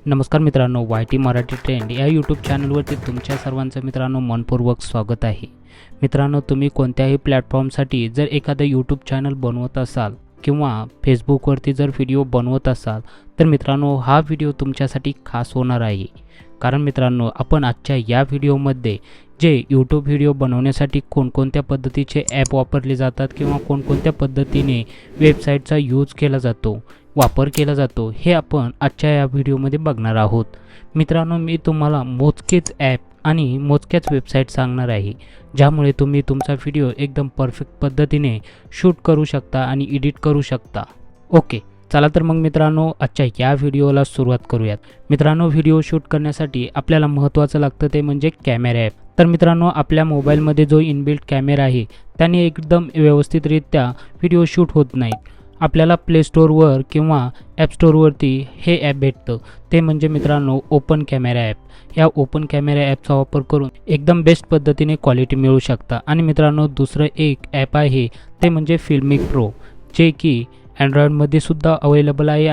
नमस्कार मित्रांनो, YT Marathi trend या यूट्यूब चॅनलवरती तुमच्या सर्वांचं मित्रांनो मनपूर्वक स्वागत आहे। मित्रांनो, तुम्ही कोणत्याही प्लॅटफॉर्मसाठी जर एखादं यूट्यूब चॅनल बनवत असाल किंवा फेसबुकवरती जर व्हिडिओ बनवत असाल तर मित्रांनो हा व्हिडिओ तुमच्यासाठी खास होणार आहे। कारण मित्रांनो, आपण आजच्या या व्हिडिओमध्ये जे यूट्यूब व्हिडिओ बनवण्यासाठी कोणकोणत्या पद्धतीचे ॲप वापरले जातात किंवा कोणकोणत्या पद्धतीने वेबसाईटचा यूज केला जातो, वापर केला जातो, हे आपण आजच्या या व्हिडिओमध्ये बघणार आहोत। मित्रांनो, मी तुम्हाला मोजकेच ॲप आणि मोजक्याच वेबसाईट सांगणार आहे, ज्यामुळे तुम्ही तुमचा व्हिडिओ एकदम परफेक्ट पद्धतीने शूट करू शकता आणि एडिट करू शकता। ओके, चला तर मग मित्रांनो आजच्या या व्हिडिओला सुरुवात करूयात। मित्रांनो, व्हिडिओ शूट करण्यासाठी आपल्याला महत्त्वाचं लागतं ते म्हणजे कॅमेरा ॲप। तर मित्रांनो, आपल्या मोबाईलमध्ये जो इनबिल्ट कॅमेरा आहे त्याने एकदम व्यवस्थितरित्या व्हिडिओ शूट होत नाहीत। आपल्याला प्ले स्टोअरवर किंवा ॲप स्टोअरवरती हे ॲप भेटतं, ते म्हणजे मित्रांनो ओपन कॅमेरा ॲप। या ओपन कॅमेरा ॲपचा वापर करून एकदम बेस्ट पद्धतीने क्वालिटी मिळवू शकता। आणि मित्रांनो, दुसरं एक ॲप आहे ते म्हणजे फिल्मिक प्रो, जे की अँड्रॉइडमध्ये सुद्धा अवेलेबल आहे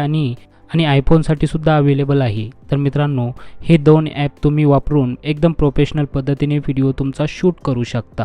आणि आयफोनसाठी सुद्धा अवेलेबल आहे। तर मित्रांनो, हे दोन ॲप तुम्ही वापरून एकदम प्रोफेशनल पद्धतीने व्हिडिओ तुमचा शूट करू शकता।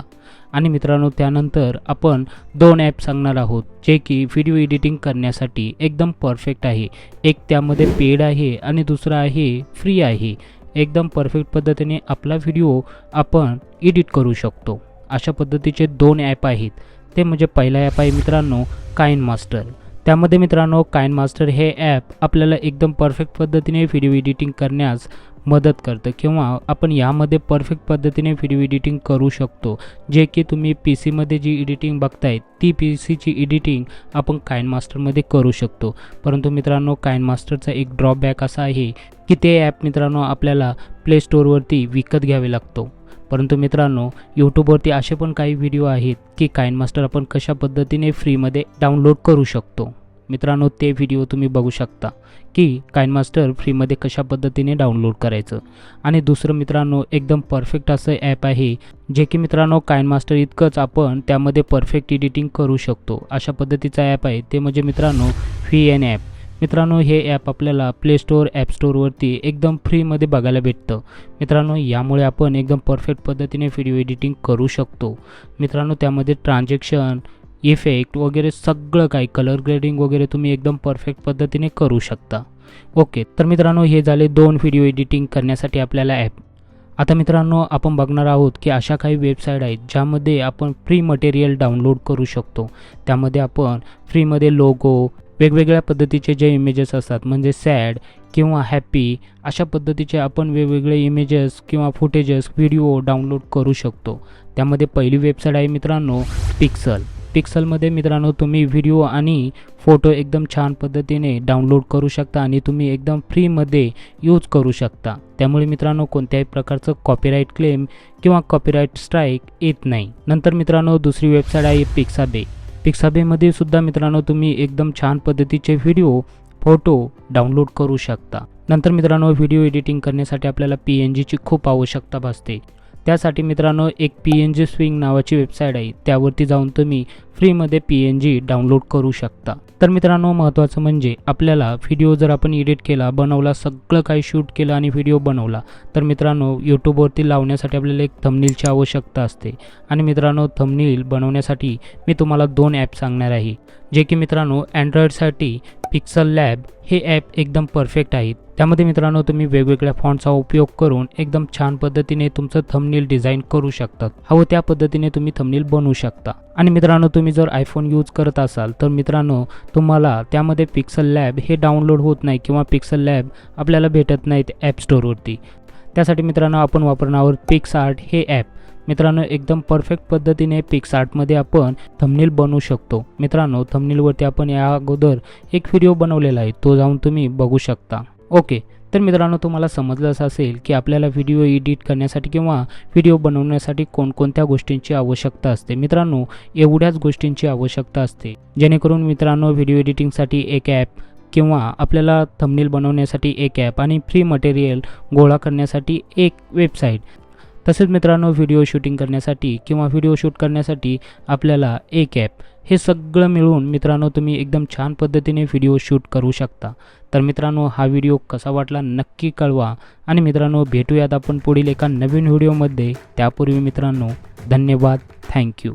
आणि मित्रांनो, त्यानंतर आपण दोन ॲप सांगणार आहोत जे की व्हिडिओ एडिटिंग करण्यासाठी एकदम परफेक्ट आहे। एक त्यामध्ये पेड आहे आणि दुसरा आहे फ्री आहे। एकदम परफेक्ट पद्धतीने आपला व्हिडिओ आपण एडिट करू शकतो। अशा पद्धतीचे दोन ॲप आहेत, ते म्हणजे पहिला ॲप आहे मित्रांनो काइनमास्टर। त्यामध्ये मित्रांनो काइनमास्टर हे ॲप आपल्याला एकदम परफेक्ट पद्धतीने व्हिडिओ एडिटिंग करण्यास मदत करतं किंवा आपण यामध्ये परफेक्ट पद्धतीने व्हिडिओ एडिटिंग करू शकतो। जे की तुम्ही PC मध्ये जी एडिटिंग बघताय ती PC ची एडिटिंग आपण काइनमास्टरमध्ये करू शकतो। परंतु मित्रांनो, काइनमास्टरचा एक ड्रॉबॅक असा आहे की ते ॲप मित्रांनो आपल्याला प्ले स्टोअरवरती विकत घ्यावे लागतो। परंतु मित्रांनो, यूट्यूबवरती असे पण काही व्हिडिओ आहेत की काइनमास्टर आपण कशा पद्धतीने फ्रीमध्ये डाउनलोड करू शकतो। मित्रांनो, ते व्हिडिओ तुम्ही बघू शकता की काइनमास्टर फ्रीमध्ये कशा पद्धतीने डाउनलोड करायचं। आणि दुसरं मित्रांनो एकदम परफेक्ट असं ॲप आहे जे की मित्रांनो काइनमास्टर इतकंच आपण त्यामध्ये परफेक्ट एडिटिंग करू शकतो। अशा पद्धतीचा ॲप आहे ते म्हणजे मित्रांनो VN ॲप। मित्रांनो, हे ॲप आपल्याला प्ले स्टोअर ॲप स्टोअरवरती एकदम फ्रीमध्ये बघायला भेटतं। मित्रांनो, यामुळे आपण एकदम परफेक्ट पद्धतीने व्हिडिओ एडिटिंग करू शकतो। मित्रांनो, त्यामध्ये ट्रान्झॅक्शन, इफेक्ट वगैरे सगळं काही, कलर ग्रेडिंग वगैरे तुम्ही एकदम परफेक्ट पद्धतीने करू शकता। ओके, तर मित्रांनो हे झाले दोन व्हिडिओ एडिटिंग करण्यासाठी आपल्याला ॲप। आता मित्रांनो आपण बघणार आहोत की अशा काही वेबसाईट आहेत ज्यामध्ये आपण फ्री मटेरियल डाउनलोड करू शकतो। त्यामध्ये आपण फ्रीमध्ये लोगो, वेगवेगळ्या पद्धतीचे जे इमेजेस असतात म्हणजे सॅड किंवा हॅपी, अशा पद्धतीचे आपण वेगवेगळे इमेजेस किंवा फुटेजेस व्हिडिओ डाउनलोड करू शकतो। त्यामध्ये पहिली वेबसाईट आहे मित्रांनो पिक्सल। पिक्सलमध्ये मित्रांनो तुम्ही व्हिडिओ आणि फोटो एकदम छान पद्धतीने डाउनलोड करू शकता आणि तुम्ही एकदम फ्रीमध्ये यूज करू शकता। त्यामुळे मित्रांनो कोणत्याही प्रकारचं कॉपीराईट क्लेम किंवा कॉपीराईट स्ट्राईक येत नाही। नंतर मित्रांनो दुसरी वेबसाईट आहे पिक्साबे। पिक्साबेमध्ये सुद्धा मित्रांनो तुम्ही एकदम छान पद्धतीचे व्हिडिओ, फोटो डाउनलोड करू शकता। नंतर मित्रांनो व्हिडिओ एडिटिंग करण्यासाठी आपल्याला PNGची खूप आवश्यकता भासते। त्यासाठी मित्रांनो एक PNG स्विंग नावाची वेबसाईट आहे, त्यावरती जाऊन तुम्ही फ्रीमध्ये PNG डाउनलोड करू शकता। तर मित्रांनो महत्त्वाचं म्हणजे आपल्याला व्हिडिओ जर आपण एडिट केला, बनवला, सगळं काही शूट केलं आणि व्हिडिओ बनवला तर मित्रांनो यूट्यूबवरती लावण्यासाठी आपल्याला एक थंबनेलची आवश्यकता असते। आणि मित्रांनो थंबनेल बनवण्यासाठी मी तुम्हाला दोन ॲप सांगणार आहे, जे की मित्रांनो अँड्रॉइडसाठी पिक्सल लॅब हे ॲप एकदम परफेक्ट आहे। त्यामध्ये मित्रांनो तुम्ही वेगवेगळ्या फॉन्टचा उपयोग करून एकदम छान पद्धतीने तुमचं थंबनेल डिझाईन करू शकता। हवं त्या पद्धतीने तुम्ही थंबनेल बनवू शकता। आणि मित्रांनो तुम्ही जर आयफोन यूज करत असाल तर मित्रांनो तुम्हाला त्यामध्ये पिक्सल लॅब हे डाउनलोड होत नाही किंवा पिक्सल लॅब आपल्याला भेटत नाहीत ॲप स्टोअरवरती। त्यासाठी मित्रांनो आपण वापरणार आहोत पिक्सआर्ट हे ॲप। मित्रांनो एकदम परफेक्ट पद्धतीने पिक्सआर्टमध्ये आपण थंबनेल बनवू शकतो। मित्रांनो थंबनेलवरती आपण या अगोदर एक व्हिडिओ बनवलेला आहे, तो जाऊन तुम्ही बघू शकता। ओके, तर मित्रांनो तुम्हाला समजलंच असेल की आपल्याला व्हिडिओ एडिट करण्यासाठी किंवा व्हिडिओ बनवण्यासाठी कोणकोणत्या गोष्टींची आवश्यकता असते। मित्रांनो एवढ्याच गोष्टींची आवश्यकता असते, जेणेकरून मित्रांनो व्हिडिओ एडिटिंगसाठी एक ॲप किंवा आपल्याला थंबनेल बनवण्यासाठी एक ॲप आणि फ्री मटेरियल गोळा करण्यासाठी एक वेबसाईट, तसेच मित्रांनो व्हिडिओ शूटिंग करण्यासाठी किंवा व्हिडिओ शूट करण्यासाठी आपल्याला एक ॲप हे सगळं मिळून मित्रांनो तुम्ही एकदम छान पद्धतीने व्हिडिओ शूट करू शकता. तर मित्रांनो हा व्हिडिओ कसा वाटला नक्की कळवा आणि मित्रांनो भेटूयात आपण पुढील एका नवीन व्हिडिओमध्ये. त्यापूर्वी मित्रांनो धन्यवाद. थँक्यू.